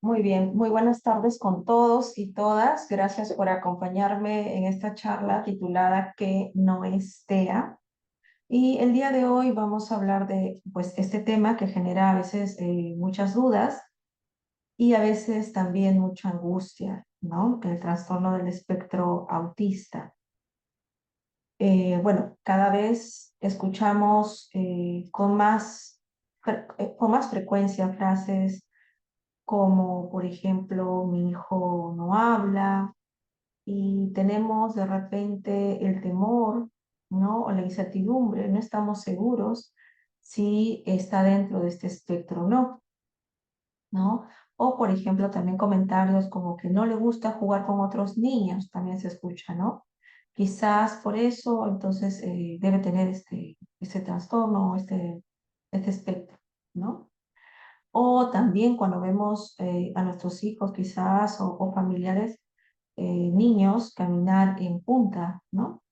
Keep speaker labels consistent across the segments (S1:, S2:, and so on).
S1: Muy bien, muy buenas tardes con todos y todas. Gracias por acompañarme en esta charla titulada ¿Qué no es TEA? Y el día de hoy vamos a hablar de pues, este tema que genera a veces muchas dudas y a veces también mucha angustia, ¿no? El trastorno del espectro autista. Bueno, cada vez escuchamos con más frecuencia frases como, por ejemplo, mi hijo no habla, y tenemos de repente el temor, ¿no? O la incertidumbre, no estamos seguros si está dentro de este espectro o no, ¿no? O, por ejemplo, también comentarios como que no le gusta jugar con otros niños, también se escucha, ¿no? Quizás por eso, entonces, debe tener este trastorno, este espectro, ¿no? O también cuando vemos a nuestros hijos quizás o familiares, niños caminar en punta, ¿no?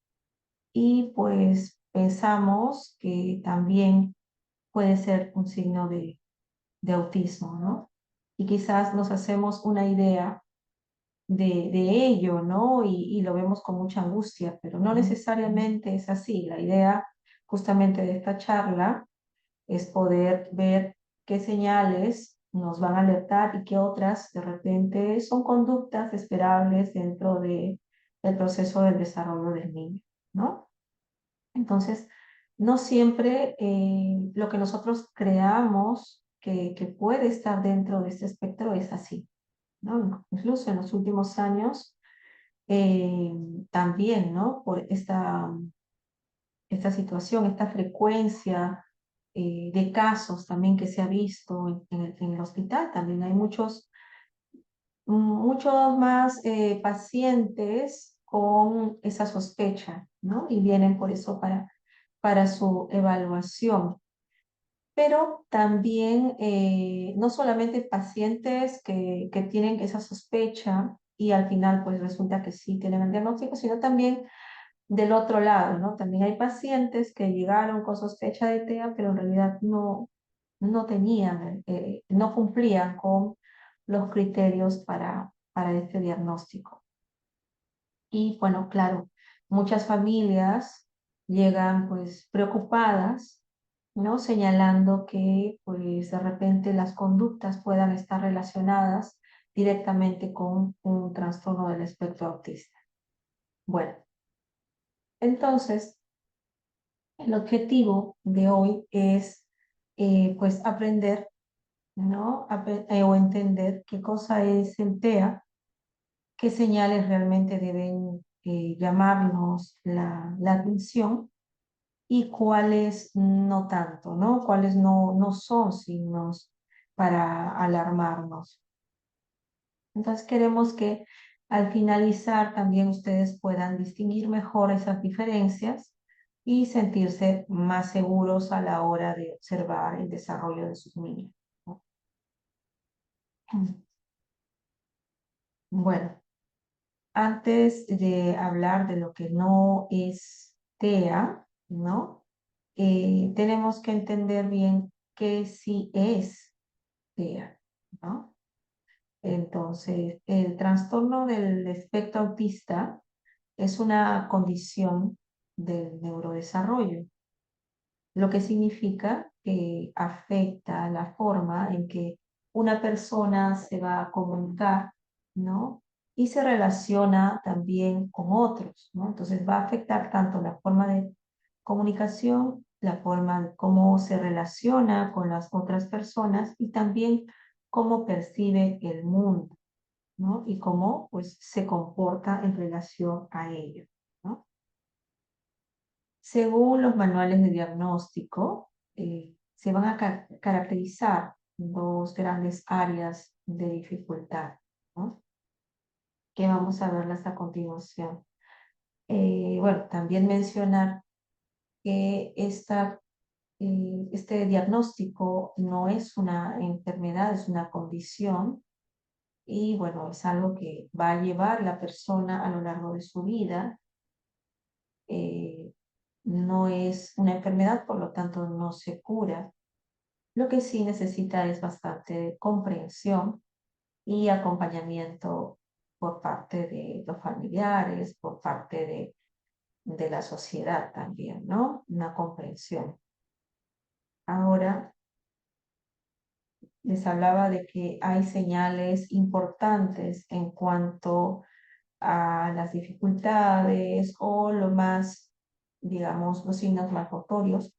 S1: Y pues pensamos que también puede ser un signo de autismo, ¿no? Y quizás nos hacemos una idea de ello, ¿no? Y lo vemos con mucha angustia, pero no necesariamente es así. La idea justamente de esta charla es poder ver qué señales nos van a alertar y qué otras de repente son conductas esperables dentro del proceso del desarrollo del niño, ¿no? Entonces, no siempre lo que nosotros creamos que puede estar dentro de este espectro es así, ¿no? Incluso en los últimos años, eh, también, ¿no? Por esta situación, esta frecuencia de casos también que se ha visto en el hospital. También hay muchos más pacientes con esa sospecha, ¿no? Y vienen por eso para su evaluación. Pero también no solamente pacientes que tienen esa sospecha y al final pues resulta que sí tienen el diagnóstico, sino también del otro lado, ¿no? También hay pacientes que llegaron con sospecha de TEA, pero en realidad no tenían, no cumplían con los criterios para este diagnóstico. Y bueno, claro, muchas familias llegan pues preocupadas, ¿no? Señalando que pues de repente las conductas puedan estar relacionadas directamente con un trastorno del espectro autista. Bueno, entonces el objetivo de hoy es pues aprender, ¿no? O entender qué cosa es el TEA, qué señales realmente deben llamarnos la atención y cuáles no tanto, ¿no? Cuáles no son signos para alarmarnos. Entonces queremos que al finalizar también ustedes puedan distinguir mejor esas diferencias y sentirse más seguros a la hora de observar el desarrollo de sus niños, ¿no? Bueno, antes de hablar de lo que no es TEA, ¿no? Tenemos que entender bien qué sí es TEA, ¿no? Entonces, el trastorno del espectro autista es una condición del neurodesarrollo, lo que significa que afecta la forma en que una persona se va a comunicar, ¿no? Y se relaciona también con otros, ¿no? Entonces va a afectar tanto la forma de comunicación, la forma de cómo se relaciona con las otras personas y también cómo percibe el mundo, ¿no? Y cómo pues se comporta en relación a ello, ¿no? Según los manuales de diagnóstico, se van a caracterizar dos grandes áreas de dificultad, ¿no? Que vamos a verlas a continuación. Bueno, también mencionar que este diagnóstico no es una enfermedad, es una condición y bueno, es algo que va a llevar la persona a lo largo de su vida. eh, no es una enfermedad, por lo tanto no se cura. Lo que sí necesita es bastante comprensión y acompañamiento por parte de los familiares, por parte de la sociedad también, ¿no? Una comprensión. Ahora les hablaba de que hay señales importantes en cuanto a las dificultades o lo más, digamos, los signos más notorios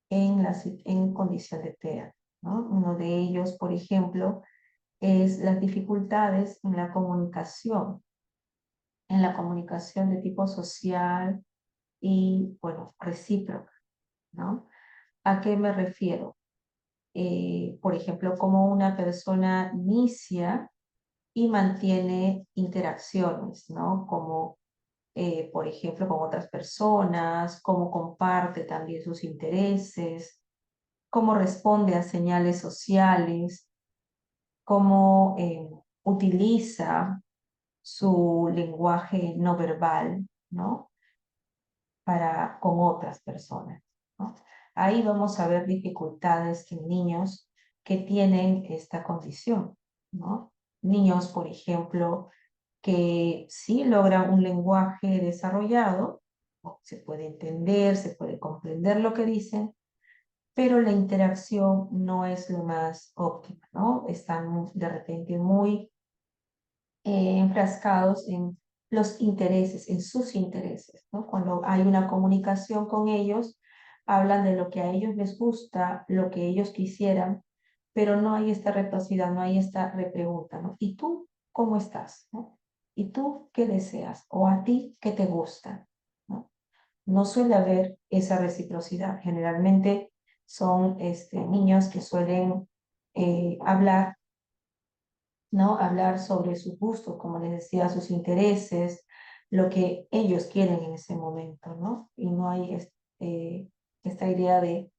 S1: en condición de TEA, ¿no? Uno de ellos, por ejemplo, es las dificultades en la comunicación de tipo social y, bueno, recíproca, ¿no? ¿A qué me refiero? Por ejemplo, cómo una persona inicia y mantiene interacciones, ¿no? Como, por ejemplo, con otras personas, cómo comparte también sus intereses, cómo responde a señales sociales, cómo utiliza su lenguaje no verbal, ¿no? Con otras personas, ¿no? Ahí vamos a ver dificultades en niños que tienen esta condición, ¿no? Niños, por ejemplo, que sí logran un lenguaje desarrollado, se puede entender, se puede comprender lo que dicen, pero la interacción no es lo más óptima, ¿no? Están de repente muy enfrascados en los intereses, en sus intereses, ¿no? Cuando hay una comunicación con ellos, hablan de lo que a ellos les gusta, lo que ellos quisieran, pero no hay esta reciprocidad, no hay esta repregunta, ¿no? ¿Y tú cómo estás? ¿No? ¿Y tú qué deseas? ¿O a ti qué te gusta? ¿No? No suele haber esa reciprocidad. Generalmente son niños que suelen hablar, ¿no? Hablar sobre sus gustos, como les decía, sus intereses, lo que ellos quieren en ese momento, ¿no? Y no hay esta idea de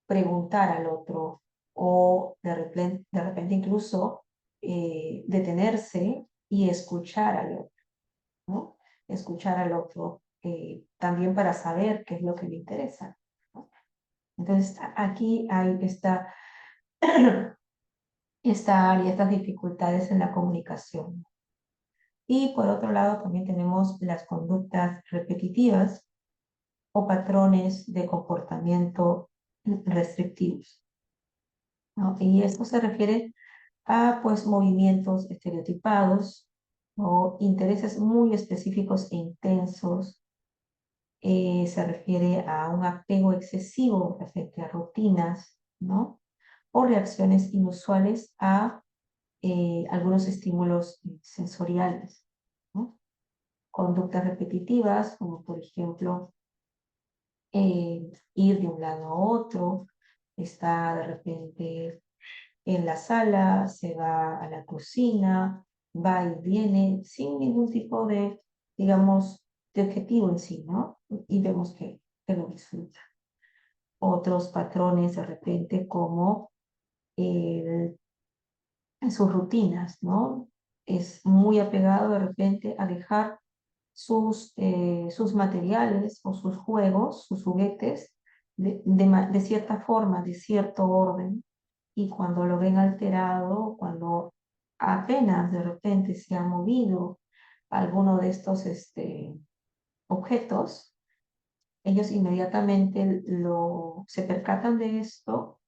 S1: preguntar al otro o de repente incluso detenerse y escuchar al otro, ¿no? Escuchar al otro también para saber qué es lo que le interesa, ¿no? Entonces, aquí hay esta área, estas dificultades en la comunicación. Y por otro lado, también tenemos las conductas repetitivas o patrones de comportamiento restrictivos, ¿no? Y esto se refiere a pues movimientos estereotipados o intereses muy específicos e intensos. Se refiere a un apego excesivo frente a rutinas, ¿no? O reacciones inusuales a algunos estímulos sensoriales, ¿no? Conductas repetitivas, como por ejemplo ir de un lado a otro, está de repente en la sala, se va a la cocina, va y viene sin ningún tipo de, digamos, de objetivo en sí, ¿no? Y vemos que lo disfruta. Otros patrones de repente como el en sus rutinas, ¿no? Es muy apegado de repente a dejar sus materiales o sus juegos, sus juguetes, de cierta forma, de cierto orden, y cuando lo ven alterado, cuando apenas de repente se ha movido alguno de estos objetos, ellos inmediatamente se percatan de esto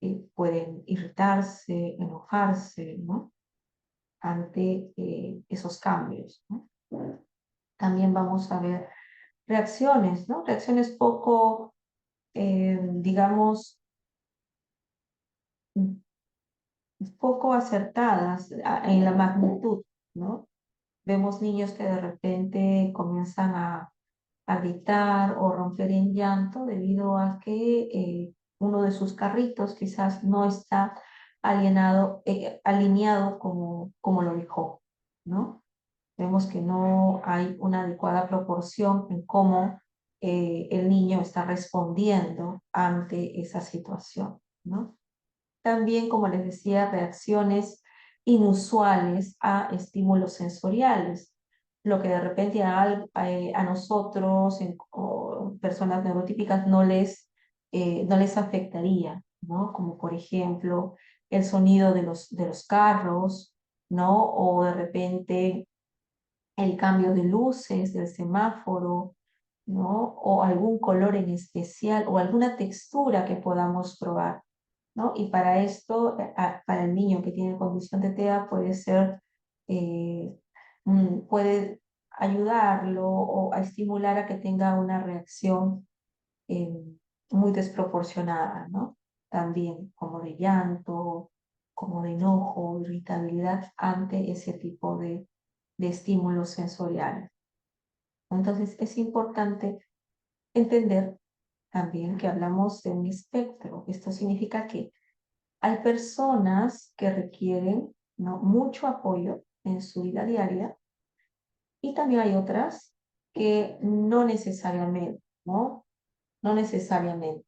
S1: y pueden irritarse, enojarse, ¿no? Ante esos cambios, ¿no? También vamos a ver reacciones, ¿no? Reacciones poco, digamos, poco acertadas en la magnitud, ¿no? Vemos niños que de repente comienzan a gritar o romper en llanto debido a que uno de sus carritos quizás no está alineado como lo dejó, ¿no? Vemos que no hay una adecuada proporción en cómo el niño está respondiendo ante esa situación, ¿no? También, como les decía, reacciones inusuales a estímulos sensoriales, lo que de repente a nosotros, o personas neurotípicas, no les afectaría, ¿no? Como por ejemplo el sonido de los carros, ¿no? O de repente el cambio de luces del semáforo, ¿no? O algún color en especial o alguna textura que podamos probar, ¿no? Y para esto, para el niño que tiene condición de TEA puede ser, puede ayudarlo o a estimular a que tenga una reacción eh, muy desproporcionada, ¿no? También como de llanto, como de enojo, irritabilidad ante ese tipo de estímulos sensoriales. Entonces es importante entender también que hablamos de un espectro. Esto significa que hay personas que requieren, ¿no?, mucho apoyo en su vida diaria y también hay otras que no necesariamente, ¿no? No necesariamente.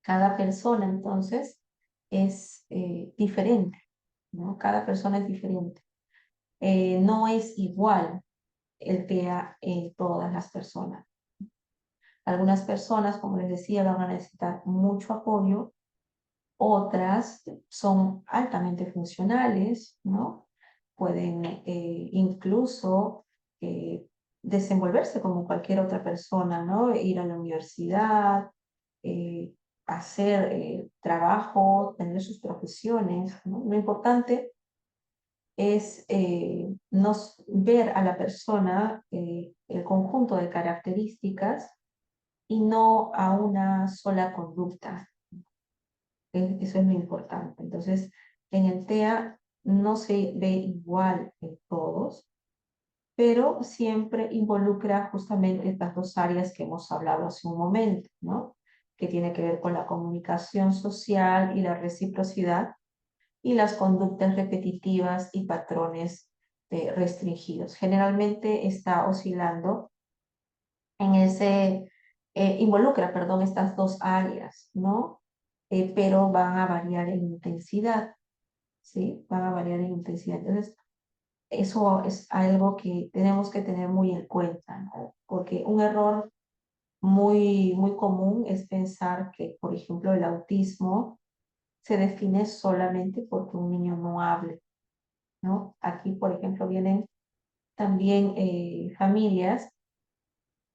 S1: Cada persona entonces es diferente, ¿no? Cada persona es diferente. No es igual el TEA en todas las personas. Algunas personas, como les decía, van a necesitar mucho apoyo, otras son altamente funcionales, ¿no? Pueden incluso desenvolverse como cualquier otra persona, ¿no? Ir a la universidad, eh, hacer trabajo, tener sus profesiones, ¿no? Lo importante es ver a la persona, el conjunto de características y no a una sola conducta. Eso es lo importante. Entonces, en el TEA no se ve igual en todos, pero siempre involucra justamente estas dos áreas que hemos hablado hace un momento, ¿no? Que tiene que ver con la comunicación social y la reciprocidad y las conductas repetitivas y patrones restringidos. Generalmente está oscilando en involucra, perdón, estas dos áreas, ¿no? Pero van a variar en intensidad, ¿sí? Van a variar en intensidad. Entonces, eso es algo que tenemos que tener muy en cuenta, ¿no? Porque un error muy común es pensar que, por ejemplo, el autismo se define solamente porque un niño no hable, ¿no? Aquí, por ejemplo, vienen también familias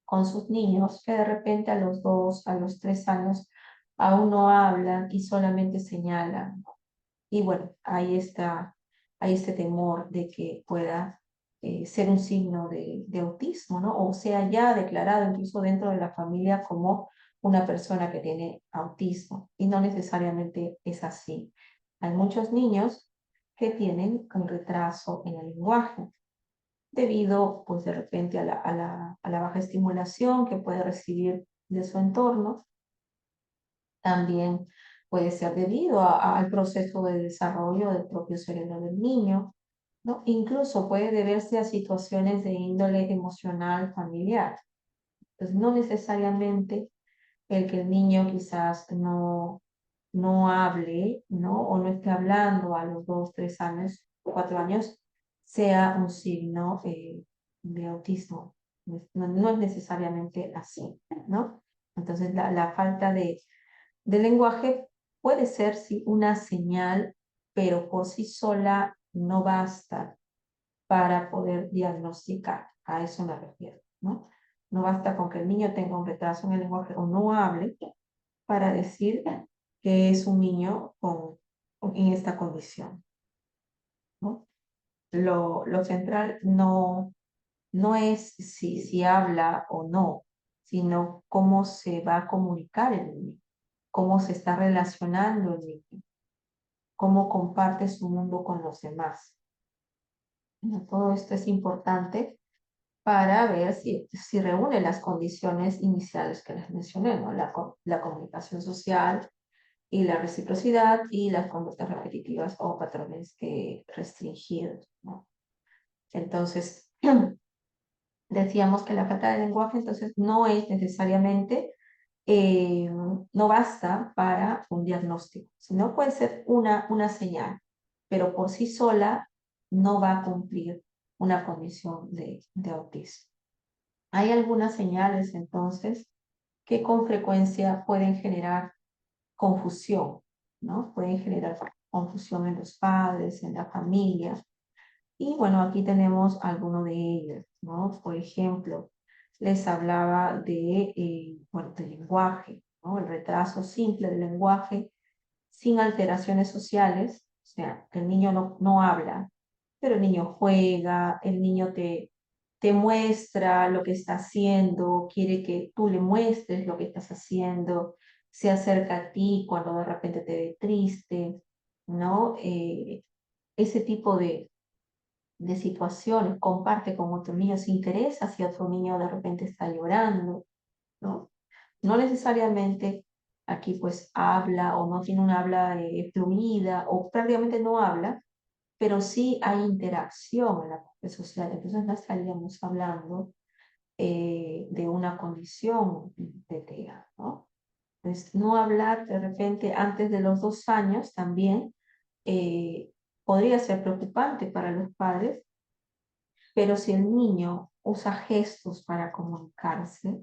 S1: con sus niños que de repente a los 2, a los 3 años aún no hablan y solamente señalan. Y bueno, hay este temor de que pueda ser un signo de autismo, ¿no? O sea ya declarado incluso dentro de la familia como una persona que tiene autismo. Y no necesariamente es así. Hay muchos niños que tienen un retraso en el lenguaje debido, pues de repente, a la baja estimulación que puede recibir de su entorno. También puede ser debido al proceso de desarrollo del propio cerebro del niño, ¿no? Incluso puede deberse a situaciones de índole emocional familiar. Entonces, no necesariamente el que el niño quizás no hable, ¿no? O no esté hablando a los 2, 3 años, 4 años, sea un signo de autismo. No es necesariamente así, ¿no? Entonces, la falta de lenguaje puede ser, sí, una señal, pero por sí sola no basta para poder diagnosticar. A eso me refiero, ¿no? No basta con que el niño tenga un retraso en el lenguaje o no hable para decir que es un niño en esta condición, ¿no? Lo central no es si habla o no, sino cómo se va a comunicar el niño, cómo se está relacionando el niño, cómo comparte su mundo con los demás. ¿No? Todo esto es importante para ver si reúne las condiciones iniciales que les mencioné, ¿no? La comunicación social y la reciprocidad y las conductas repetitivas o patrones restringidos, ¿no? Entonces, decíamos que la falta de lenguaje entonces no es necesariamente, no basta para un diagnóstico, sino puede ser una señal, pero por sí sola no va a cumplir una condición de autismo. Hay algunas señales entonces que con frecuencia pueden generar confusión, ¿no? Pueden generar confusión en los padres, en la familia. Y bueno, aquí tenemos algunos de ellos, ¿no? Por ejemplo, les hablaba bueno, del lenguaje, ¿no? El retraso simple del lenguaje sin alteraciones sociales, o sea, que el niño no habla, pero el niño juega, el niño te muestra lo que está haciendo, quiere que tú le muestres lo que estás haciendo, se acerca a ti cuando de repente te ve triste, ¿no? Ese tipo de situaciones, comparte con otro niño, se interesa si otro niño de repente está llorando, ¿no? No necesariamente aquí pues habla o no tiene un habla fluida o prácticamente no habla, pero sí hay interacción en la parte social. Entonces no estaríamos hablando de una condición de TEA, ¿no? Entonces, no hablar de repente antes de los 2 años también eh, podría ser preocupante para los padres, pero si el niño usa gestos para comunicarse,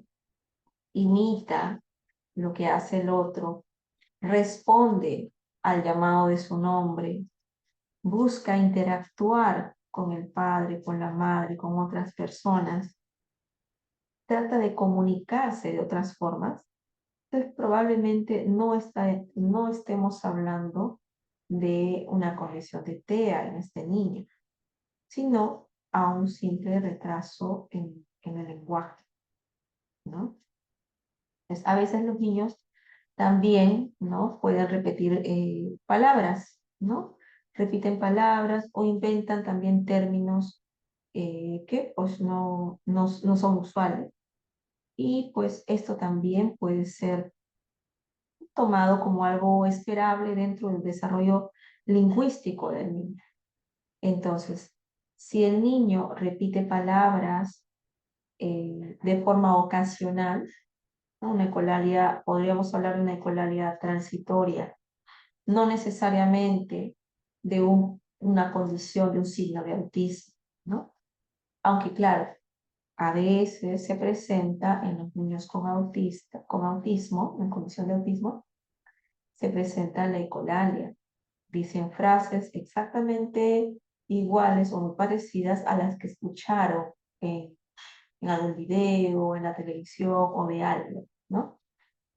S1: imita lo que hace el otro, responde al llamado de su nombre, busca interactuar con el padre, con la madre, con otras personas, trata de comunicarse de otras formas, entonces probablemente no estemos hablando de una condición de TEA en este niño, sino a un simple retraso en el lenguaje, ¿no? Pues a veces los niños también, ¿no? Pueden repetir palabras, ¿no? Repiten palabras o inventan también términos que pues no son usuales. Y pues esto también puede ser tomado como algo esperable dentro del desarrollo lingüístico del niño. Entonces, si el niño repite palabras de forma ocasional, ¿no? Una ecolalia, podríamos hablar de una ecolalia transitoria, no necesariamente de una condición, de un signo de autismo, ¿no? Aunque claro, a veces se presenta en los niños con autismo, en condición de autismo, se presenta la ecolalia. Dicen frases exactamente iguales o muy parecidas a las que escucharon en algún video, en la televisión o de algo, ¿no?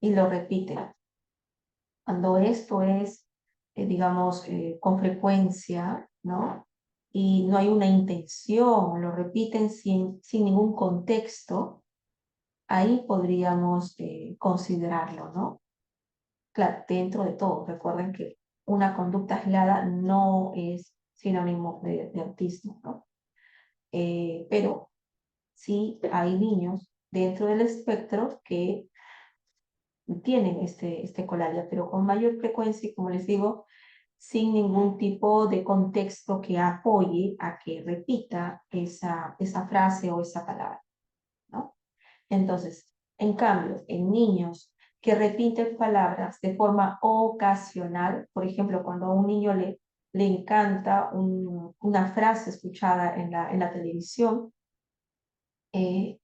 S1: Y lo repiten. Cuando esto es, digamos, con frecuencia, ¿no? Y no hay una intención, lo repiten sin ningún contexto, ahí podríamos considerarlo, ¿no? Claro, dentro de todo, recuerden que una conducta aislada no es sinónimo de autismo, ¿no? Pero sí hay niños dentro del espectro que tienen este colalia, pero con mayor frecuencia y como les digo, sin ningún tipo de contexto que apoye a que repita esa frase o esa palabra, ¿no? Entonces, en cambio, en niños que repiten palabras de forma ocasional, por ejemplo, cuando a un niño le encanta una frase escuchada en la televisión, eh,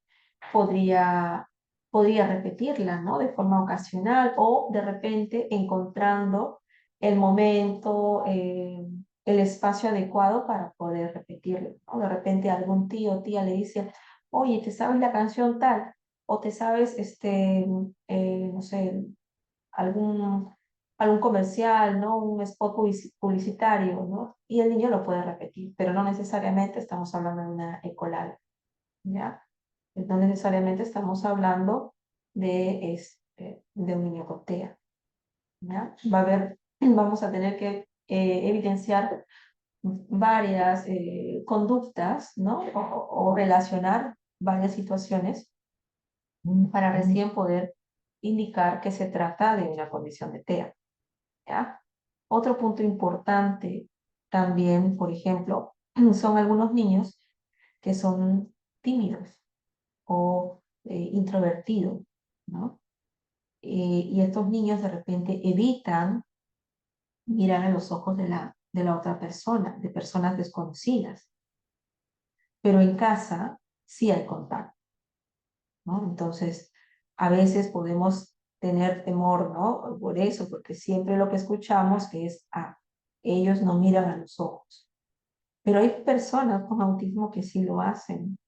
S1: podría, podría repetirla, ¿no? De forma ocasional o de repente encontrando el momento, el espacio adecuado para poder repetirlo, ¿no? De repente algún tío o tía le dice, oye, ¿te sabes la canción tal? O te sabes, no sé, algún, algún comercial, ¿no? Un spot publicitario, ¿no? Y el niño lo puede repetir, pero no necesariamente estamos hablando de una ecolar, ¿ya? No necesariamente estamos hablando de un niño con TEA, ¿ya? Vamos a tener que evidenciar varias conductas, ¿no? O relacionar varias situaciones para recién poder indicar que se trata de una condición de TEA, ¿ya? Otro punto importante también, por ejemplo, son algunos niños que son tímidos o introvertidos, ¿no? Y estos niños de repente evitan mirar a los ojos de la otra persona, de personas desconocidas, pero en casa sí hay contacto, ¿no? Entonces, a veces podemos tener temor, ¿no? Por eso, porque siempre lo que escuchamos es, ellos no miran a los ojos. Pero hay personas con autismo que sí lo hacen,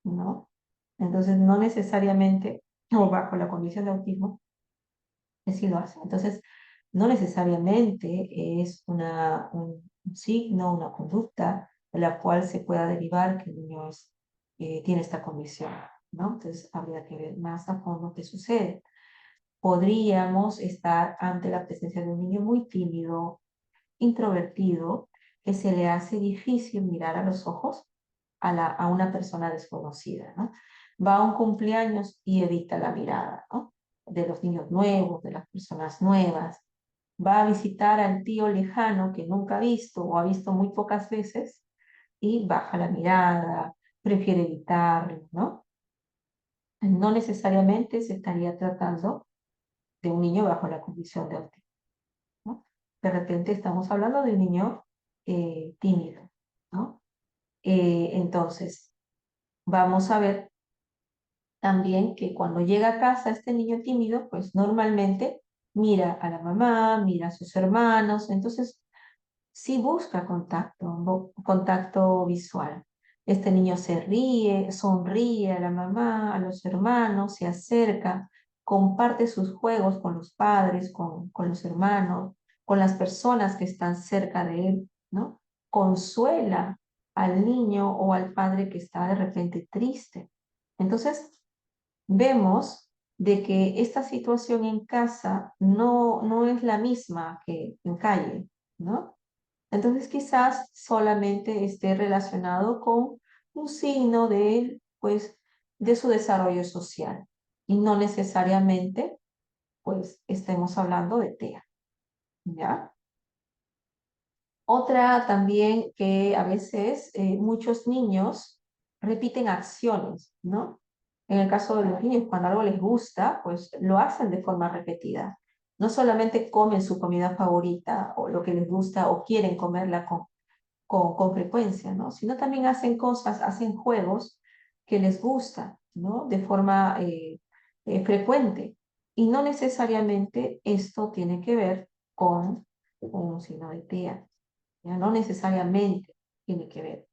S1: ¿no? Entonces, no necesariamente, o bajo la condición de autismo, que sí lo hacen. Entonces, no necesariamente es un signo, una conducta de la cual se pueda derivar que el niño tiene esta condición, ¿no? Entonces, habría que ver más a fondo qué sucede. Podríamos estar ante la presencia de un niño muy tímido, introvertido, que se le hace difícil mirar a los ojos a una persona desconocida, ¿no? Va a un cumpleaños y evita la mirada, ¿no? De los niños nuevos, de las personas nuevas. Va a visitar al tío lejano que nunca ha visto o ha visto muy pocas veces y baja la mirada, prefiere evitarlo, ¿no? No necesariamente se estaría tratando de un niño bajo la condición de autismo, ¿no? De repente estamos hablando de un niño tímido, ¿no? Entonces, vamos a ver también que cuando llega a casa este niño tímido, pues normalmente mira a la mamá, mira a sus hermanos, entonces sí busca contacto, contacto visual. Este niño se ríe, sonríe a la mamá, a los hermanos, se acerca, comparte sus juegos con los padres, con los hermanos, con las personas que están cerca de él, ¿no? Consuela al niño o al padre que está de repente triste. Entonces, vemos de que esta situación en casa no es la misma que en calle, ¿no? Entonces quizás solamente esté relacionado con un signo de, pues, de su desarrollo social y no necesariamente, pues, estemos hablando de TEA, ¿ya? Otra también que a veces muchos niños repiten acciones, ¿no? En el caso de los niños, cuando algo les gusta, pues lo hacen de forma repetida. No solamente comen su comida favorita o lo que les gusta o quieren comerla con frecuencia, ¿no? Sino también hacen cosas, hacen juegos que les gustan, ¿no? De forma frecuente. Y no necesariamente esto tiene que ver con un signo de TEA. ¿Ya? No necesariamente tiene que ver,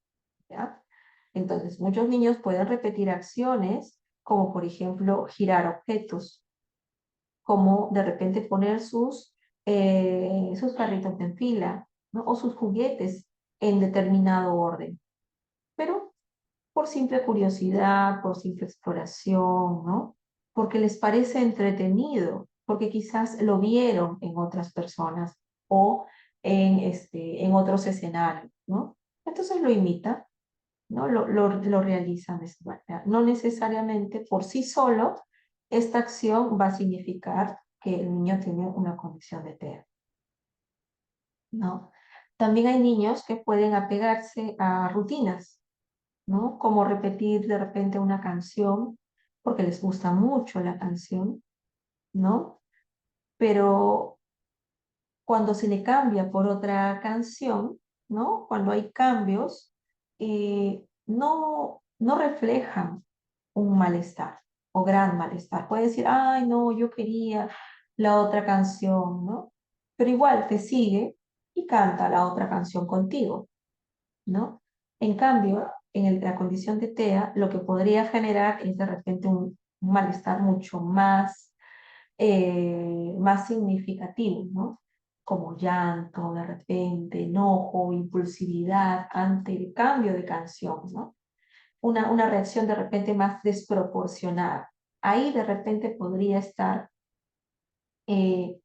S1: ¿ya? Entonces, muchos niños pueden repetir acciones como, por ejemplo, girar objetos, como de repente poner sus carritos en fila, ¿no? O sus juguetes en determinado orden, pero por simple curiosidad, por simple exploración, ¿no? Porque les parece entretenido, porque quizás lo vieron en otras personas o en otros escenarios, ¿no? Entonces lo imitan, ¿no? Lo realizan de esa manera. No necesariamente por sí solo esta acción va a significar que el niño tiene una condición de TEA, ¿no? También hay niños que pueden apegarse a rutinas, ¿no? Como repetir de repente una canción porque les gusta mucho la canción, ¿no? Pero cuando se le cambia por otra canción, ¿no? Cuando hay cambios, no reflejan un malestar o gran malestar. Puede decir, ay, no, yo quería la otra canción, ¿no? Pero igual te sigue y canta la otra canción contigo, ¿no? En cambio, la condición de TEA, lo que podría generar es de repente un malestar mucho más significativo, ¿no? Como llanto, de repente, enojo, impulsividad ante el cambio de canción, ¿no? Una reacción de repente más desproporcionada. Ahí de repente podría estar eh,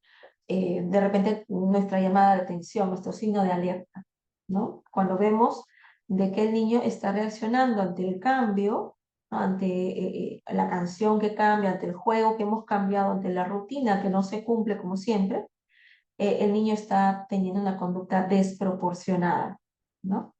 S1: de repente nuestra llamada de atención, nuestro signo de alerta, ¿no? Cuando vemos de que el niño está reaccionando ante el cambio, ¿no? Ante la canción que cambia, ante el juego que hemos cambiado, ante la rutina que no se cumple como siempre, el niño está teniendo una conducta desproporcionada, ¿no?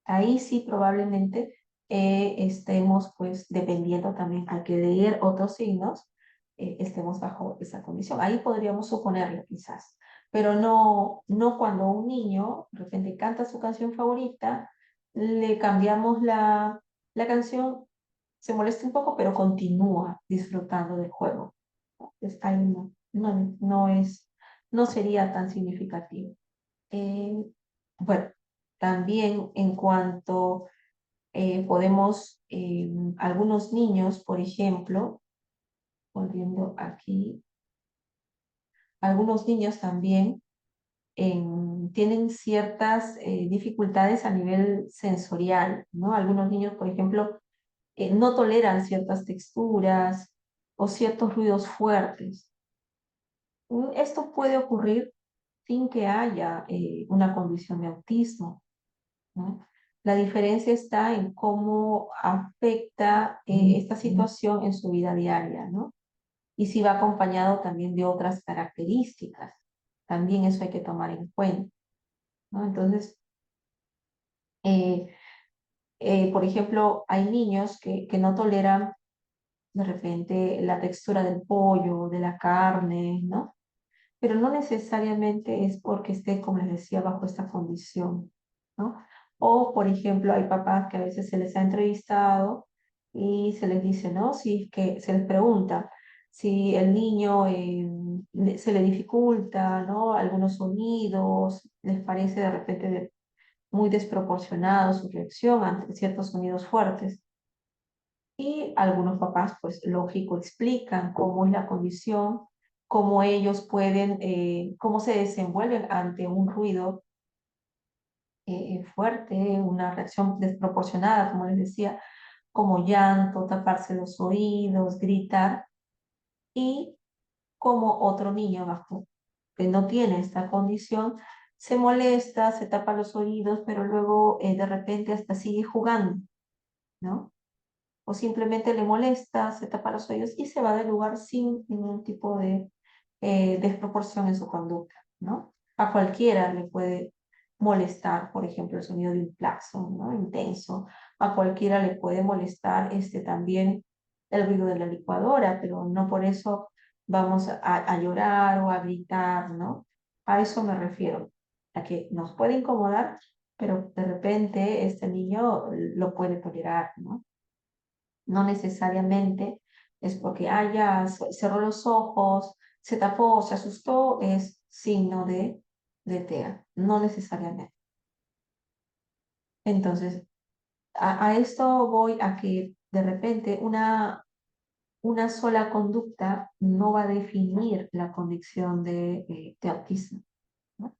S1: Ahí sí probablemente estemos pues dependiendo también a que leer otros signos, estemos bajo esa condición. Ahí podríamos suponerlo quizás, pero no cuando un niño de repente canta su canción favorita, le cambiamos la canción, se molesta un poco, pero continúa disfrutando del juego. Entonces, ahí no sería tan significativo. Bueno, también en cuanto podemos, algunos niños, por ejemplo, volviendo aquí, algunos niños también tienen ciertas dificultades a nivel sensorial, ¿no? Algunos niños, por ejemplo, no toleran ciertas texturas o ciertos ruidos fuertes. Esto puede ocurrir sin que haya una condición de autismo, ¿no? La diferencia está en cómo afecta esta situación en su vida diaria, ¿no? Y si va acompañado también de otras características. También eso hay que tomar en cuenta, ¿no? Entonces, eh, por ejemplo, hay niños que no toleran de repente la textura del pollo, de la carne, ¿no? Pero no necesariamente es porque esté, como les decía, bajo esta condición, ¿no? O, por ejemplo, hay papás que a veces se les ha entrevistado y se les dice, ¿no? Si que se les pregunta si el niño se le dificulta, ¿no? Algunos sonidos, les parece de repente muy desproporcionado su reacción ante ciertos sonidos fuertes. Y algunos papás, pues lógico, explican cómo es la condición, cómo ellos pueden, cómo se desenvuelven ante un ruido fuerte, una reacción desproporcionada, como les decía, como llanto, taparse los oídos, gritar, y como otro niño bajo que no tiene esta condición se molesta, se tapa los oídos, pero luego de repente hasta sigue jugando, ¿no? O simplemente le molesta, se tapa los oídos y se va del lugar sin ningún tipo de desproporción en su conducta, ¿no? A cualquiera le puede molestar, por ejemplo, el sonido de un claxon, ¿no? Intenso. A cualquiera le puede molestar también el ruido de la licuadora, pero no por eso vamos a llorar o a gritar, ¿no? A eso me refiero, a que nos puede incomodar, pero de repente este niño lo puede tolerar, ¿no? No necesariamente es porque ya cerró los ojos, se tapó, se asustó, es signo de TEA, no necesariamente. Entonces, a esto voy a que de repente una sola conducta no va a definir la condición de autismo, ¿no?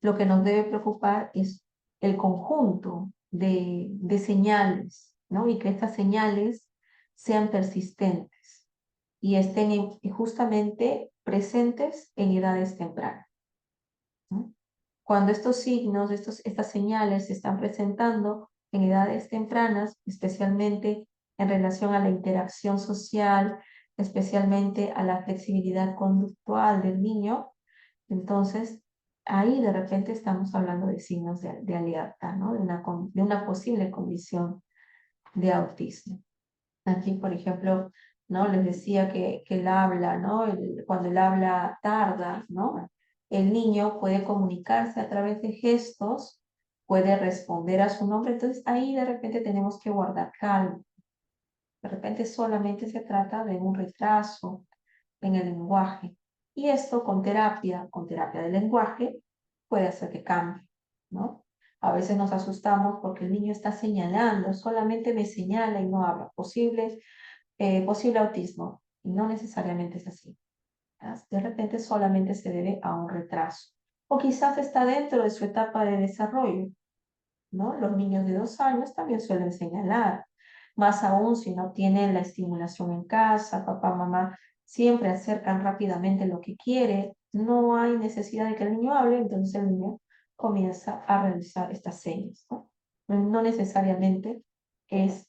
S1: Lo que nos debe preocupar es el conjunto de señales, ¿no? Y que estas señales sean persistentes y estén justamente presentes en edades tempranas, ¿no? Cuando estos signos, estas señales se están presentando en edades tempranas, especialmente en relación a la interacción social, especialmente a la flexibilidad conductual del niño, entonces ahí de repente estamos hablando de signos de alerta, ¿no? De una posible condición de autismo. Aquí, por ejemplo, ¿no? Les decía que el habla, ¿no? Cuando el habla tarda, ¿no? El niño puede comunicarse a través de gestos, puede responder a su nombre, entonces ahí de repente tenemos que guardar calma. De repente solamente se trata de un retraso en el lenguaje. Y esto con terapia del lenguaje, puede hacer que cambie, ¿no? A veces nos asustamos porque el niño está señalando, solamente me señala y no habla. Posible autismo. Y no necesariamente es así. De repente solamente se debe a un retraso. O quizás está dentro de su etapa de desarrollo, ¿no? Los niños de 2 años también suelen señalar. Más aún si no tienen la estimulación en casa, papá, mamá siempre acercan rápidamente lo que quiere, no hay necesidad de que el niño hable, entonces el niño comienza a realizar estas señas, ¿no? No necesariamente es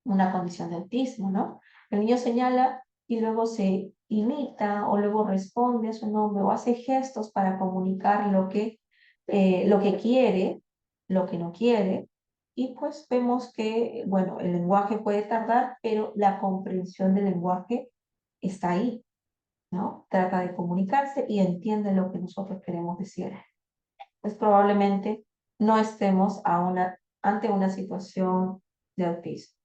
S1: una condición de autismo, ¿no? El niño señala y luego se imita o luego responde a su nombre o hace gestos para comunicar lo que quiere, lo que no quiere, y pues vemos que, bueno, el lenguaje puede tardar, pero la comprensión del lenguaje está ahí, ¿no? Trata de comunicarse y entiende lo que nosotros queremos decir. Pues probablemente no estemos ante una situación de autismo.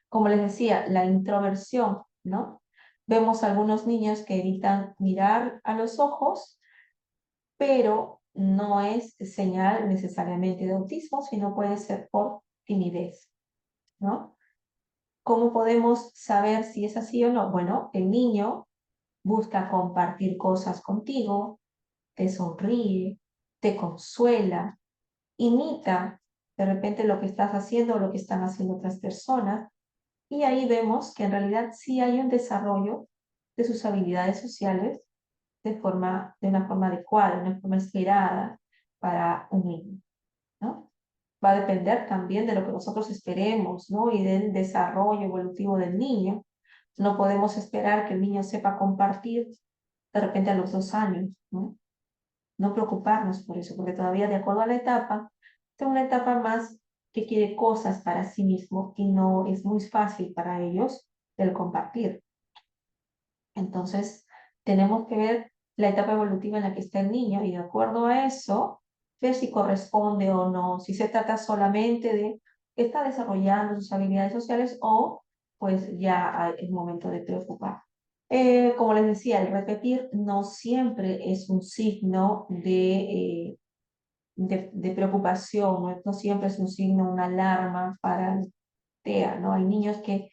S1: Como les decía, la introversión, ¿no? Vemos algunos niños que evitan mirar a los ojos, pero no es señal necesariamente de autismo, sino puede ser por timidez, ¿no? ¿Cómo podemos saber si es así o no? Bueno, el niño busca compartir cosas contigo, te sonríe, te consuela, imita de repente lo que estás haciendo o lo que están haciendo otras personas, y ahí vemos que en realidad sí hay un desarrollo de sus habilidades sociales de una forma adecuada, de una forma esperada para un niño, ¿no? Va a depender también de lo que nosotros esperemos, ¿no? Y del desarrollo evolutivo del niño. No podemos esperar que el niño sepa compartir de repente a los 2 años, ¿no? No preocuparnos por eso, porque todavía de acuerdo a la etapa, es una etapa más que quiere cosas para sí mismo y no es muy fácil para ellos el compartir. Entonces, tenemos que ver la etapa evolutiva en la que está el niño y de acuerdo a eso, ver si corresponde o no, si se trata solamente de que está desarrollando sus habilidades sociales o pues ya es momento de preocupar. Como les decía, el repetir no siempre es un signo de preocupación, ¿no? No siempre es un signo, una alarma para el TEA, ¿no? Hay niños que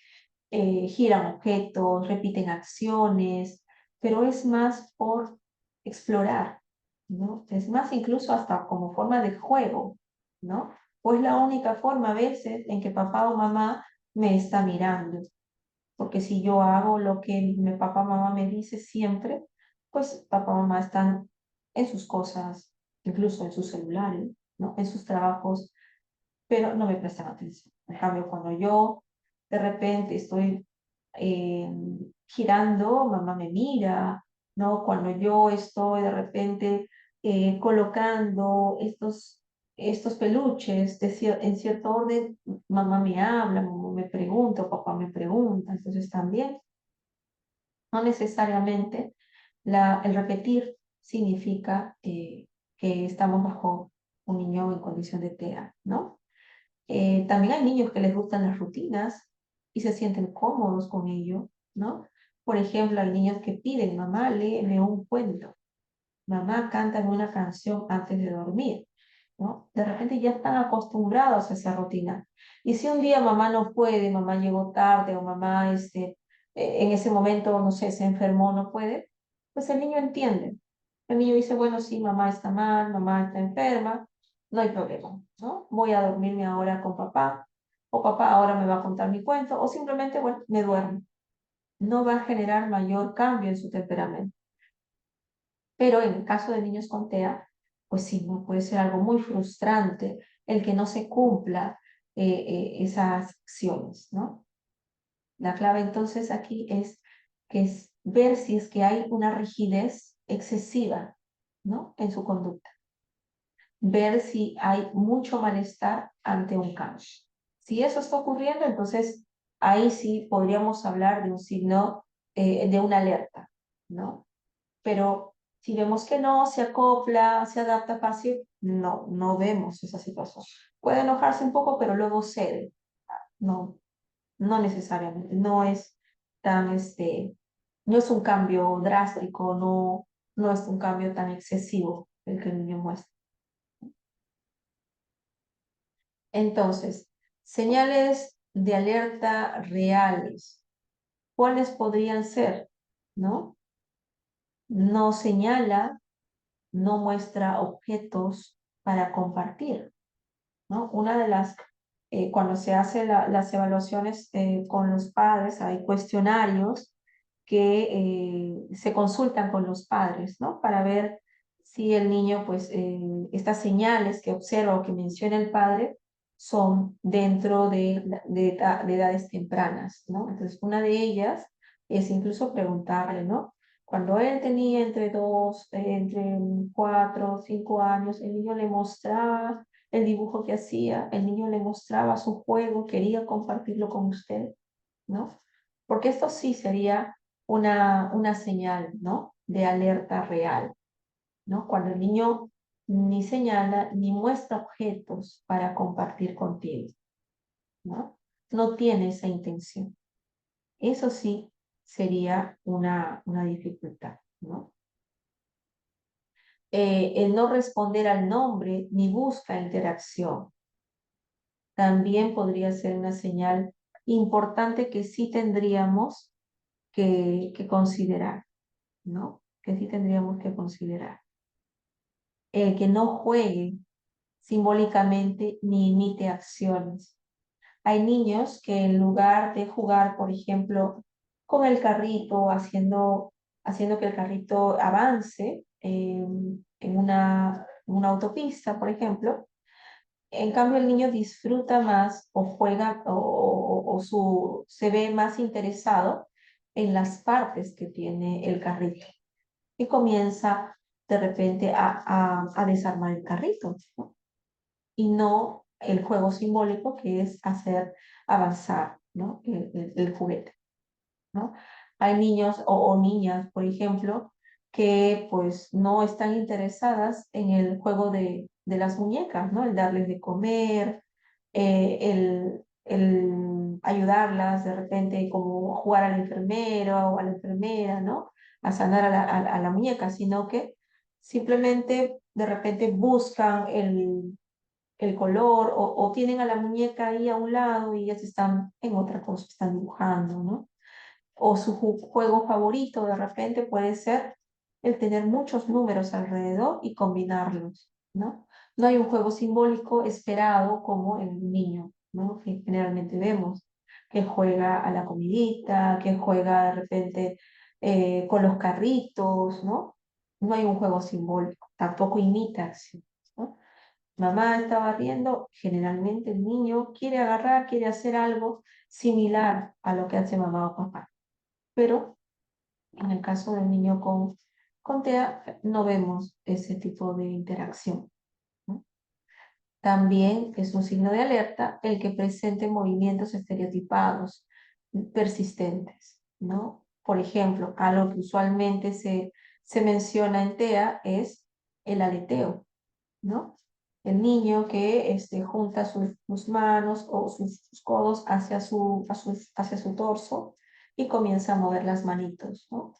S1: giran objetos, repiten acciones, pero es más por explorar, ¿no? Es más incluso hasta como forma de juego, ¿no? Pues la única forma a veces en que papá o mamá me está mirando, porque si yo hago lo que mi papá o mamá me dice siempre, pues papá o mamá están en sus cosas, incluso en sus celulares, ¿no? En sus trabajos, pero no me prestan atención. En cambio, cuando yo de repente estoy eh, girando, mamá me mira, ¿no? Cuando yo estoy de repente colocando estos peluches en cierto orden, mamá me habla, mamá me pregunta, papá me pregunta, entonces también, no necesariamente el repetir significa que estamos bajo un niño en condición de TEA, ¿no? También hay niños que les gustan las rutinas y se sienten cómodos con ello, ¿no? Por ejemplo, hay niños que piden, mamá, léeme un cuento, mamá, cántame una canción antes de dormir, ¿no? De repente ya están acostumbrados a esa rutina. Y si un día mamá no puede, mamá llegó tarde o mamá en ese momento, no sé, se enfermó, no puede, pues el niño entiende. El niño dice, bueno, sí, mamá está mal, mamá está enferma, no hay problema, ¿no? Voy a dormirme ahora con papá, o papá ahora me va a contar mi cuento, o simplemente, bueno, me duermo. No va a generar mayor cambio en su temperamento. Pero en el caso de niños con TEA, pues sí, ¿no? Puede ser algo muy frustrante el que no se cumpla esas acciones, ¿no? La clave entonces aquí es ver si es que hay una rigidez excesiva, ¿no? En su conducta. Ver si hay mucho malestar ante un cambio. Si eso está ocurriendo, entonces ahí sí podríamos hablar de un signo, de una alerta, ¿no? Pero si vemos que no, se acopla, se adapta fácil, no vemos esa situación. Puede enojarse un poco, pero luego cede. No, no necesariamente, no es tan, no es un cambio drástico, no es un cambio tan excesivo el que el niño muestra. Entonces, señales de alerta reales, ¿cuáles podrían ser? ¿No? No señala, no muestra objetos para compartir, ¿no? Una de cuando se hacen las evaluaciones con los padres, hay cuestionarios que se consultan con los padres, ¿no? Para ver si el niño, pues, estas señales que observa o que menciona el padre son dentro de edades tempranas, ¿no? Entonces, una de ellas es incluso preguntarle, ¿no? Cuando él tenía entre 4 o 5 años, el niño le mostraba el dibujo que hacía, el niño le mostraba su juego, quería compartirlo con usted, ¿no? Porque esto sí sería una señal, ¿no? De alerta real, ¿no? Cuando el niño ni señala ni muestra objetos para compartir contigo, ¿no? No tiene esa intención. Eso sí sería una dificultad, ¿no? El no responder al nombre ni busca interacción. También podría ser una señal importante que sí tendríamos que considerar, ¿no? Que sí tendríamos que considerar. El que no juegue simbólicamente ni imite acciones. Hay niños que en lugar de jugar, por ejemplo, con el carrito, haciendo que el carrito avance en una autopista, por ejemplo, en cambio el niño disfruta más o juega se ve más interesado en las partes que tiene el carrito y comienza de repente a desarmar el carrito, ¿no? Y no el juego simbólico que es hacer avanzar, ¿no? El juguete, ¿no? Hay niños o niñas, por ejemplo, que pues no están interesadas en el juego de las muñecas, ¿no? El darles de comer, el ayudarlas de repente como jugar a la enfermera o a la enfermera, ¿no? A sanar a la muñeca, sino que simplemente de repente buscan el color o tienen a la muñeca ahí a un lado y ellas están en otra cosa, están dibujando, ¿no? O su juego favorito de repente puede ser el tener muchos números alrededor y combinarlos, ¿no? No hay un juego simbólico esperado como en un niño, ¿no? Que generalmente vemos, que juega a la comidita, que juega de repente con los carritos, ¿no? No hay un juego simbólico, tampoco imita acciones, ¿no? Mamá estaba riendo, generalmente el niño quiere agarrar, quiere hacer algo similar a lo que hace mamá o papá. Pero en el caso del niño con TEA no vemos ese tipo de interacción, ¿no? También es un signo de alerta el que presente movimientos estereotipados persistentes, ¿no? Por ejemplo, algo que usualmente se menciona en TEA es el aleteo, ¿no? El niño que junta sus manos o sus codos hacia su torso y comienza a mover las manitos, ¿no?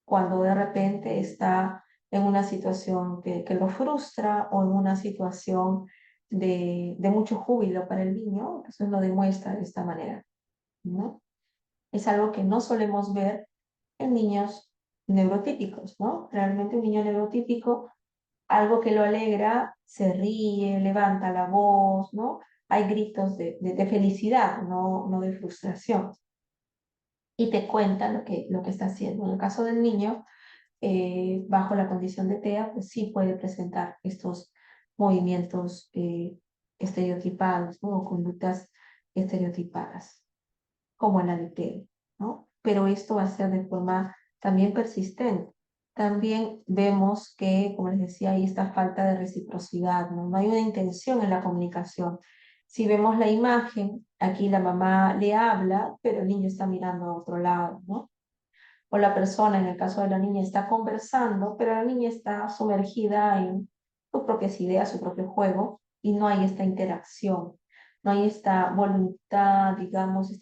S1: Cuando de repente está en una situación que lo frustra o en una situación de mucho júbilo para el niño, entonces lo demuestra de esta manera, ¿no? Es algo que no solemos ver en niños neurotípicos, ¿no? Realmente un niño neurotípico algo que lo alegra, se ríe, levanta la voz, ¿no? Hay gritos de felicidad, no de frustración. Y te cuenta lo que está haciendo. En el caso del niño, bajo la condición de TEA, pues sí puede presentar estos movimientos estereotipados, ¿no? O conductas estereotipadas, como el aleteo, ¿no? Pero esto va a ser de forma también persistente. También vemos que, como les decía, hay esta falta de reciprocidad, ¿no? No hay una intención en la comunicación. Si vemos la imagen, aquí la mamá le habla, pero el niño está mirando a otro lado, ¿no? O la persona, en el caso de la niña, está conversando, pero la niña está sumergida en sus propias ideas, su propio juego, y no hay esta interacción, no hay esta voluntad, digamos,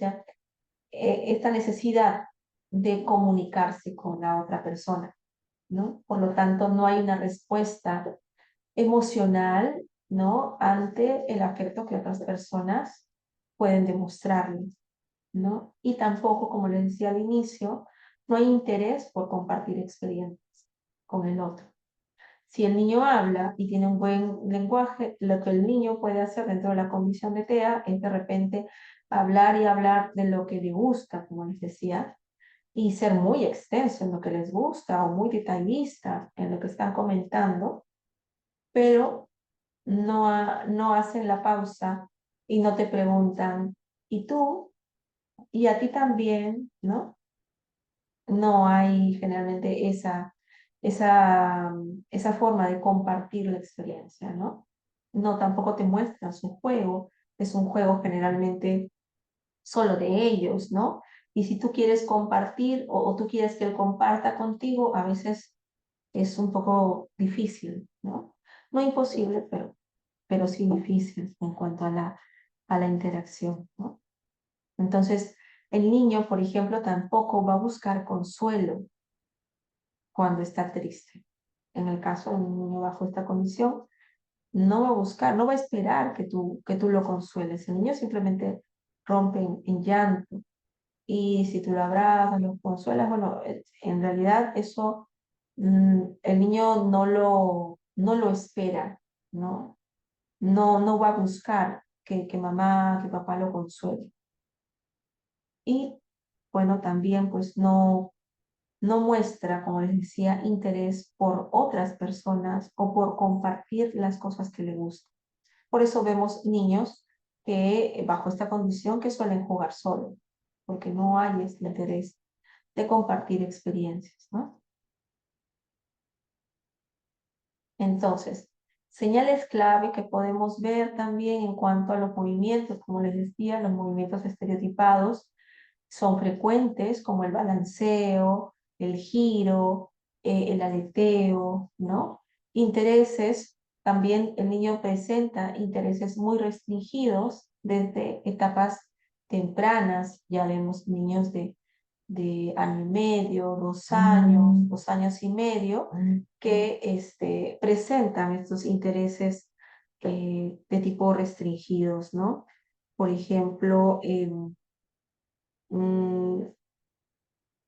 S1: esta necesidad de comunicarse con la otra persona, ¿no? Por lo tanto, no hay una respuesta emocional, ¿no? Ante el afecto que otras personas pueden demostrarle, ¿no? Y tampoco, como les decía al inicio, no hay interés por compartir experiencias con el otro. Si el niño habla y tiene un buen lenguaje, lo que el niño puede hacer dentro de la condición de TEA es de repente hablar y hablar de lo que le gusta, como les decía, y ser muy extenso en lo que les gusta o muy detallista en lo que están comentando, pero no hacen la pausa y no te preguntan, ¿y tú? ¿Y a ti también? ¿No? No hay generalmente esa forma de compartir la experiencia, ¿no? No, tampoco te muestran su juego, es un juego generalmente solo de ellos, ¿no? Y si tú quieres compartir o tú quieres que él comparta contigo, a veces es un poco difícil, ¿no? No imposible, pero sí difícil en cuanto a la interacción, ¿no? Entonces, el niño, por ejemplo, tampoco va a buscar consuelo cuando está triste, en el caso de un niño bajo esta condición, no va a buscar, no va a esperar que tú lo consueles. El niño simplemente rompe en llanto. Y si tú lo abrazas, lo consuelas, bueno, en realidad eso el niño no lo espera, ¿no? No va a buscar que mamá, que papá lo consuele. Y bueno, también pues no muestra, como les decía, interés por otras personas o por compartir las cosas que le gustan. Por eso vemos niños que bajo esta condición que suelen jugar solo, porque no hay este interés de compartir experiencias, ¿no? Entonces, señales clave que podemos ver también en cuanto a los movimientos, como les decía, los movimientos estereotipados son frecuentes, como el balanceo, el giro, el aleteo, ¿no? Intereses, también el niño presenta intereses muy restringidos desde etapas tempranas, ya vemos niños de año y medio, 2 años, 2 años y medio, que presentan estos intereses de tipo restringidos, ¿no? Por ejemplo, mm,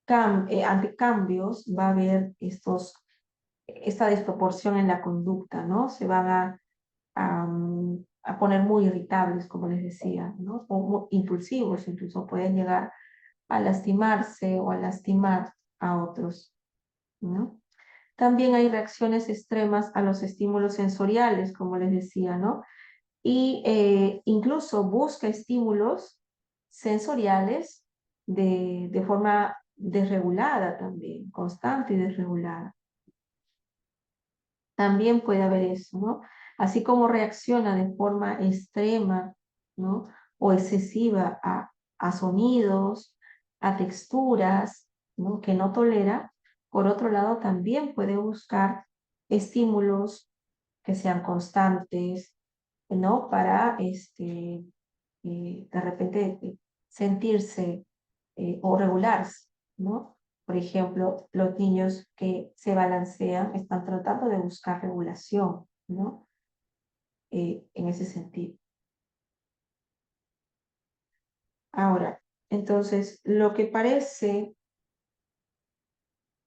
S1: ante cambios va a haber esta desproporción en la conducta, ¿no? Se van a poner muy irritables, como les decía, ¿no? O muy impulsivos, incluso pueden llegar a lastimarse o a lastimar a otros, ¿no? También hay reacciones extremas a los estímulos sensoriales, como les decía, ¿no? Y incluso busca estímulos sensoriales de forma desregulada también, constante y desregulada. También puede haber eso, ¿no? Así como reacciona de forma extrema, ¿no? O excesiva a sonidos, a texturas, ¿no? Que no tolera. Por otro lado, también puede buscar estímulos que sean constantes, ¿no? Para, de repente, sentirse o regularse, ¿no? Por ejemplo, los niños que se balancean están tratando de buscar regulación, ¿no? En ese sentido. Ahora, entonces, lo que parece,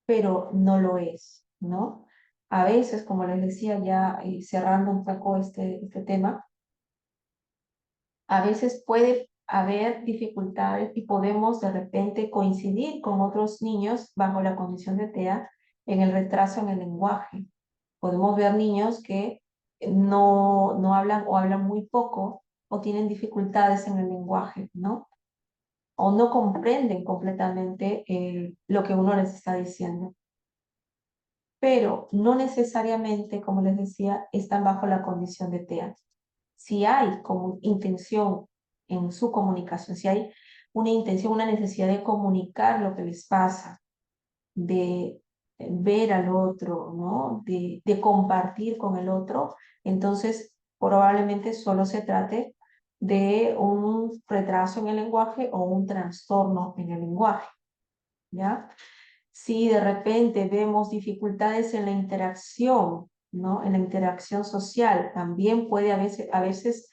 S1: pero no lo es, ¿no? A veces, como les decía ya, cerrando un poco este tema, a veces puede haber dificultades y podemos de repente coincidir con otros niños bajo la condición de TEA en el retraso en el lenguaje. Podemos ver niños que no hablan o hablan muy poco o tienen dificultades en el lenguaje, ¿no? O no comprenden completamente lo que uno les está diciendo. Pero no necesariamente, como les decía, están bajo la condición de TEA. Si hay como intención en su comunicación, si hay una intención, una necesidad de comunicar lo que les pasa, de ver al otro, ¿no? De compartir con el otro, entonces probablemente solo se trate de un retraso en el lenguaje o un trastorno en el lenguaje, ¿ya? Si de repente vemos dificultades en la interacción, ¿no? En la interacción social, también puede a veces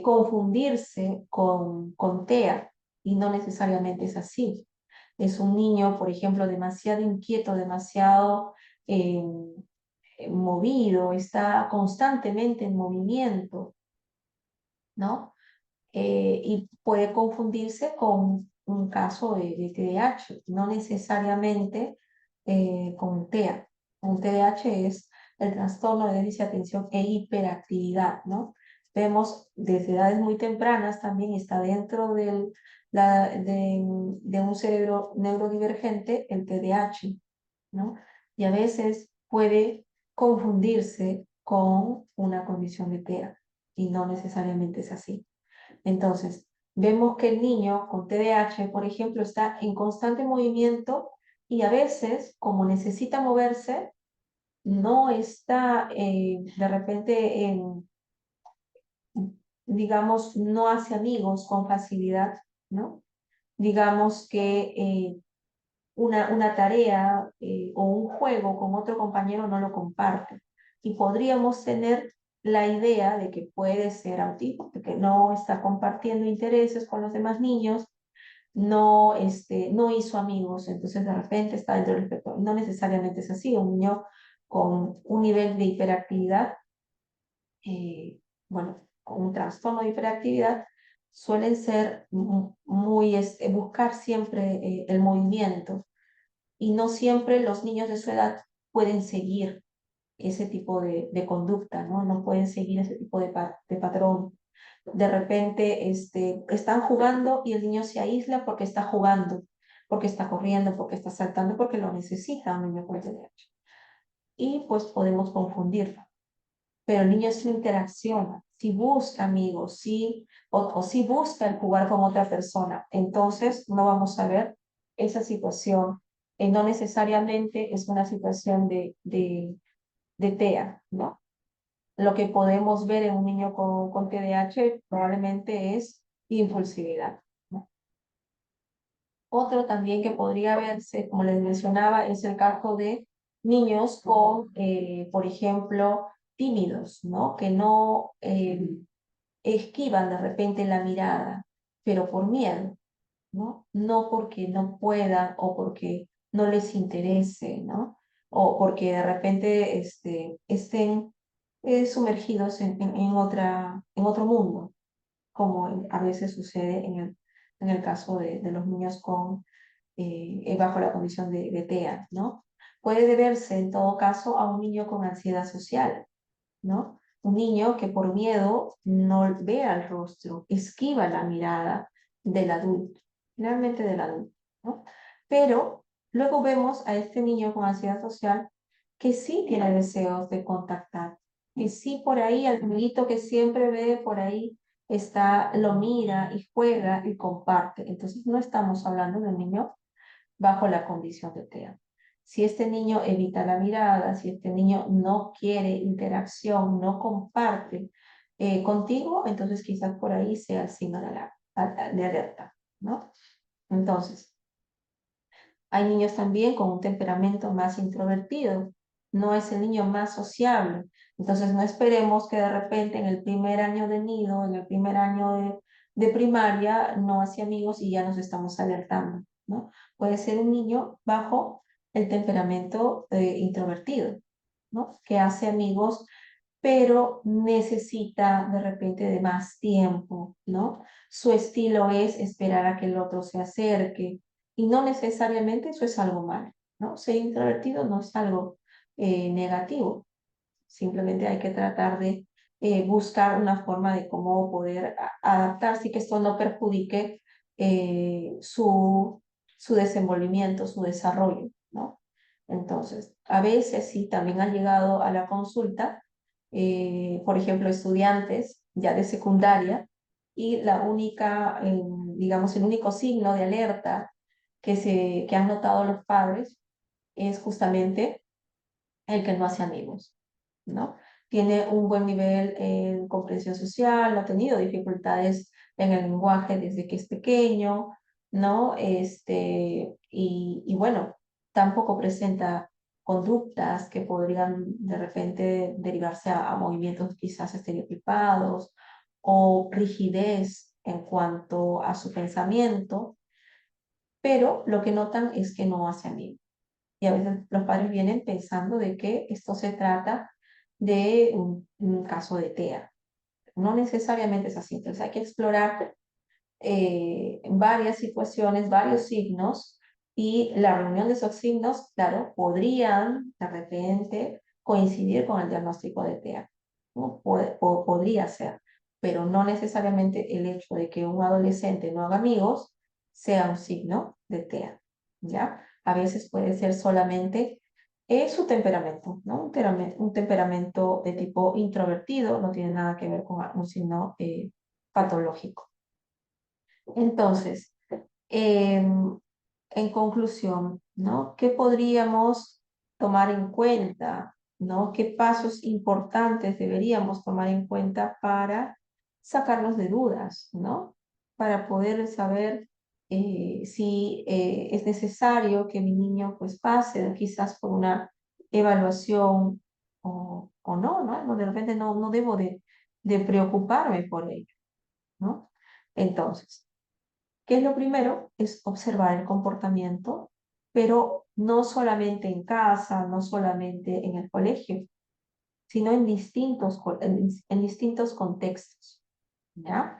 S1: confundirse con TEA y no necesariamente es así. Es un niño, por ejemplo, demasiado inquieto, demasiado eh, movido, está constantemente en movimiento, ¿no? Y puede confundirse con un caso de TDAH, no necesariamente con TEA. Un TDAH es el trastorno de déficit de atención e hiperactividad, ¿no? Vemos desde edades muy tempranas también está dentro de un cerebro neurodivergente el TDAH, ¿no? Y a veces puede confundirse con una condición de TEA y no necesariamente es así. Entonces, vemos que el niño con TDAH, por ejemplo, está en constante movimiento y a veces, como necesita moverse, no está de repente digamos, no hace amigos con facilidad, ¿no? Digamos que una tarea o un juego con otro compañero no lo comparte. Y podríamos tener la idea de que puede ser autismo, de que no está compartiendo intereses con los demás niños, no, no hizo amigos, entonces de repente está dentro del espectro. No necesariamente es así. Un niño con un nivel de hiperactividad, bueno, con un trastorno de hiperactividad, suelen ser muy, buscar siempre el movimiento, y no siempre los niños de su edad pueden seguir ese tipo de conducta, ¿no? No pueden seguir ese tipo de patrón. De repente están jugando y el niño se aísla porque está jugando, porque está corriendo, porque está saltando, porque lo necesita un niño con TDAH. Y pues podemos confundirlo. Pero el niño sí interacciona, si busca amigos, sí, o si busca el jugar con otra persona, entonces no vamos a ver esa situación. No necesariamente es una situación de TEA, ¿no? Lo que podemos ver en un niño con TDAH probablemente es impulsividad, ¿no? Otro también que podría verse, como les mencionaba, es el caso de niños con, por ejemplo, tímidos, ¿no? Que no esquivan de repente la mirada, pero por miedo, ¿no? No porque no puedan o porque no les interese, ¿no? O porque de repente estén sumergidos en otro mundo, como a veces sucede en el caso de los niños con, bajo la condición de TEA, ¿no? Puede deberse en todo caso a un niño con ansiedad social, ¿no? Un niño que por miedo no ve al rostro, esquiva la mirada del adulto, generalmente del adulto, ¿no? Pero luego vemos a este niño con ansiedad social que sí tiene deseos de contactar, que sí por ahí, al amiguito que siempre ve por ahí, está, lo mira y juega y comparte. Entonces no estamos hablando de un niño bajo la condición de TEA. Si este niño evita la mirada, si este niño no quiere interacción, no comparte contigo, entonces quizás por ahí sea el signo de alerta, ¿no? Entonces, hay niños también con un temperamento más introvertido, no es el niño más sociable. Entonces, no esperemos que de repente en el primer año de nido, en el primer año de primaria, no hace amigos y ya nos estamos alertando, ¿no? Puede ser un niño bajo el temperamento introvertido, ¿no? Que hace amigos, pero necesita de repente de más tiempo, ¿no? Su estilo es esperar a que el otro se acerque, y no necesariamente eso es algo malo, ¿no? Ser introvertido no es algo negativo, simplemente hay que tratar de buscar una forma de cómo poder adaptarse y que esto no perjudique su desenvolvimiento, su desarrollo, ¿no? Entonces, a veces sí, también han llegado a la consulta, por ejemplo, estudiantes ya de secundaria, y la única, digamos, el único signo de alerta que han notado los padres es justamente el que no hace amigos, ¿no? Tiene un buen nivel en comprensión social, no ha tenido dificultades en el lenguaje desde que es pequeño, ¿no? Y bueno, tampoco presenta conductas que podrían de repente derivarse a movimientos quizás estereotipados o rigidez en cuanto a su pensamiento, pero lo que notan es que no hace amigos. Y a veces los padres vienen pensando de que esto se trata de un caso de TEA. No necesariamente es así. Entonces hay que explorar varias situaciones, varios signos, y la reunión de esos signos, claro, podrían de repente coincidir con el diagnóstico de TEA, ¿no? Podría ser, pero no necesariamente el hecho de que un adolescente no haga amigos sea un signo de TEA, ¿ya? A veces puede ser solamente su temperamento, ¿no? Un temperamento de tipo introvertido, no tiene nada que ver con un signo patológico. Entonces, en conclusión, ¿no? ¿Qué podríamos tomar en cuenta, ¿no? ¿Qué pasos importantes deberíamos tomar en cuenta para sacarnos de dudas, ¿no? Para poder saber si es necesario que mi niño pues pase quizás por una evaluación o no, ¿no? No, de repente no debo de preocuparme por ello, ¿no? Entonces, ¿qué es lo primero? Es observar el comportamiento, pero no solamente en casa, no solamente en el colegio, sino en en distintos contextos, ¿ya?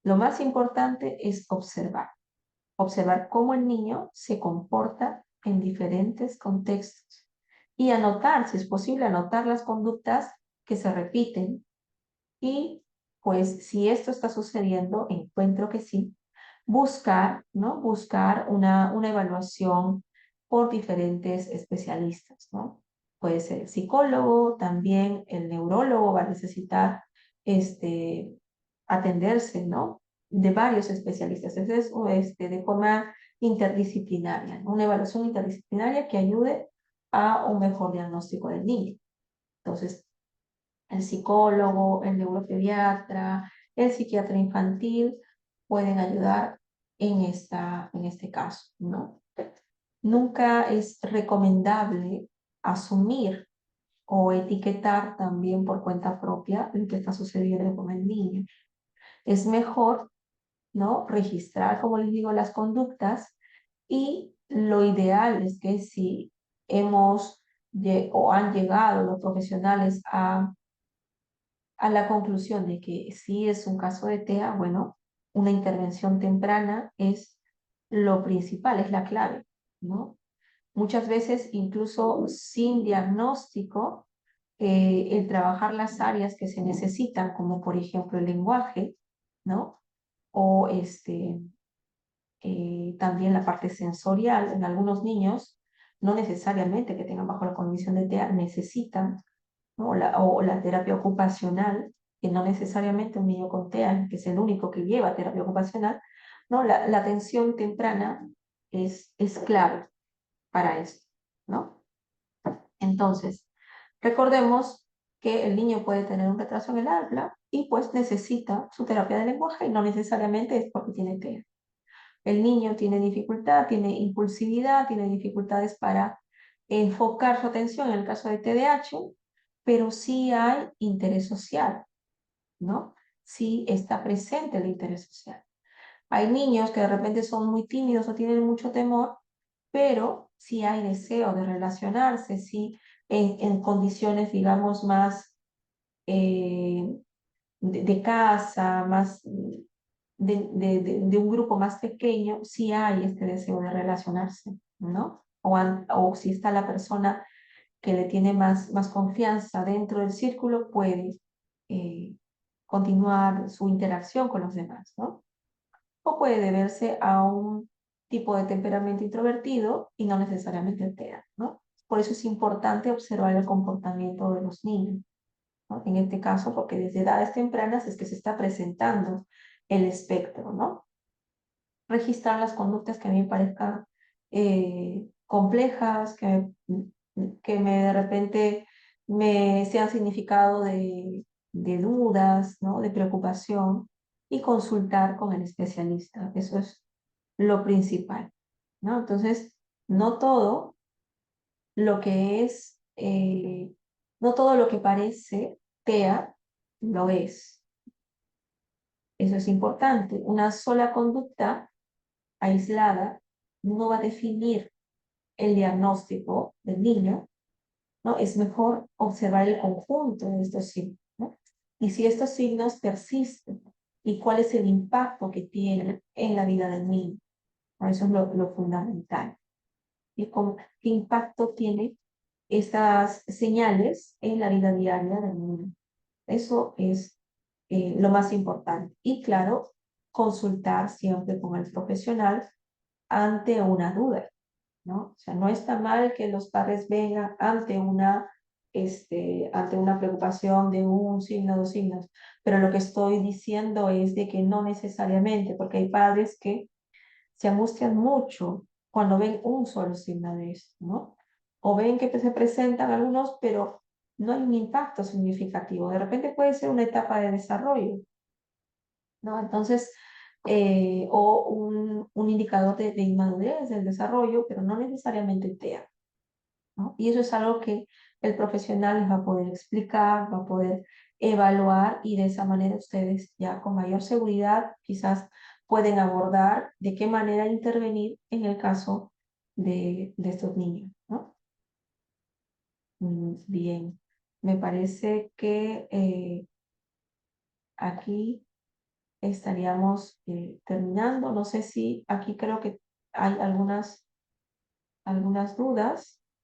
S1: Lo más importante es observar cómo el niño se comporta en diferentes contextos y anotar, si es posible, anotar las conductas que se repiten y pues si esto está sucediendo, encuentro que sí, buscar, ¿no? Buscar una evaluación por diferentes especialistas, ¿no? Puede ser el psicólogo, también el neurólogo va a necesitar este, atenderse, ¿no? De varios especialistas. Entonces, de forma interdisciplinaria, ¿no? Una evaluación interdisciplinaria que ayude a un mejor diagnóstico del niño. Entonces, el psicólogo, el neuropediatra, el psiquiatra infantil pueden ayudar en este caso, ¿no? Nunca es recomendable asumir o etiquetar también por cuenta propia lo que está sucediendo con el niño. Es mejor, ¿no? Registrar, como les digo, las conductas y lo ideal es que si hemos o han llegado los profesionales a la conclusión de que sí es un caso de TEA, bueno, una intervención temprana es lo principal, es la clave, ¿no? Muchas veces, incluso sin diagnóstico, el trabajar las áreas que se necesitan, como por ejemplo el lenguaje, ¿no? O también la parte sensorial en algunos niños, no necesariamente que tengan bajo la condición de TEA, necesitan, ¿no? O la terapia ocupacional, que no necesariamente un niño con TEA, que es el único que lleva terapia ocupacional, ¿no? La atención temprana es clave para esto, ¿no? Entonces, recordemos que el niño puede tener un retraso en el habla y pues necesita su terapia de lenguaje y no necesariamente es porque tiene TEA. El niño tiene dificultad, tiene impulsividad, tiene dificultades para enfocar su atención en el caso de TDAH, pero sí hay interés social, ¿no? Sí está presente el interés social. Hay niños que de repente son muy tímidos o tienen mucho temor, pero sí hay deseo de relacionarse, sí en condiciones, digamos, más eh, de casa, más de un grupo más pequeño, sí hay este deseo de relacionarse, ¿no? O si está la persona que le tiene más confianza dentro del círculo, puede eh, continuar su interacción con los demás, ¿no? O puede deberse a un tipo de temperamento introvertido y no necesariamente el TEA, ¿no? Por eso es importante observar el comportamiento de los niños, ¿no? En este caso, porque desde edades tempranas es que se está presentando el espectro, ¿no? Registrar las conductas que a mí me parezcan complejas, que de repente me sean significado de dudas, ¿no? De preocupación y consultar con el especialista. Eso es lo principal, ¿no? Entonces, no todo lo que es, no todo lo que parece TEA lo es. Eso es importante. Una sola conducta aislada no va a definir el diagnóstico del niño, ¿no? Es mejor observar el conjunto de estos signos, ¿no? Y si estos signos persisten, ¿y cuál es el impacto que tienen en la vida del niño? ¿No? Eso es lo fundamental. ¿Y qué impacto tienen estas señales en la vida diaria del niño? Eso es lo más importante. Y claro, consultar siempre con el profesional ante una duda, ¿no? O sea, no está mal que los padres vengan ante una preocupación de un signo, dos signos, pero lo que estoy diciendo es de que no necesariamente, porque hay padres que se angustian mucho cuando ven un solo signo de esto, ¿no? O ven que se presentan algunos, pero no hay un impacto significativo. De repente puede ser una etapa de desarrollo, ¿no? Entonces, o un indicador de inmadurez del desarrollo, pero no necesariamente TEA, ¿no? Y eso es algo que el profesional les va a poder explicar, va a poder evaluar y de esa manera ustedes ya con mayor seguridad quizás pueden abordar de qué manera intervenir en el caso de estos niños, ¿no? Bien, me parece que aquí estaríamos terminando. No sé si aquí creo que hay algunas dudas.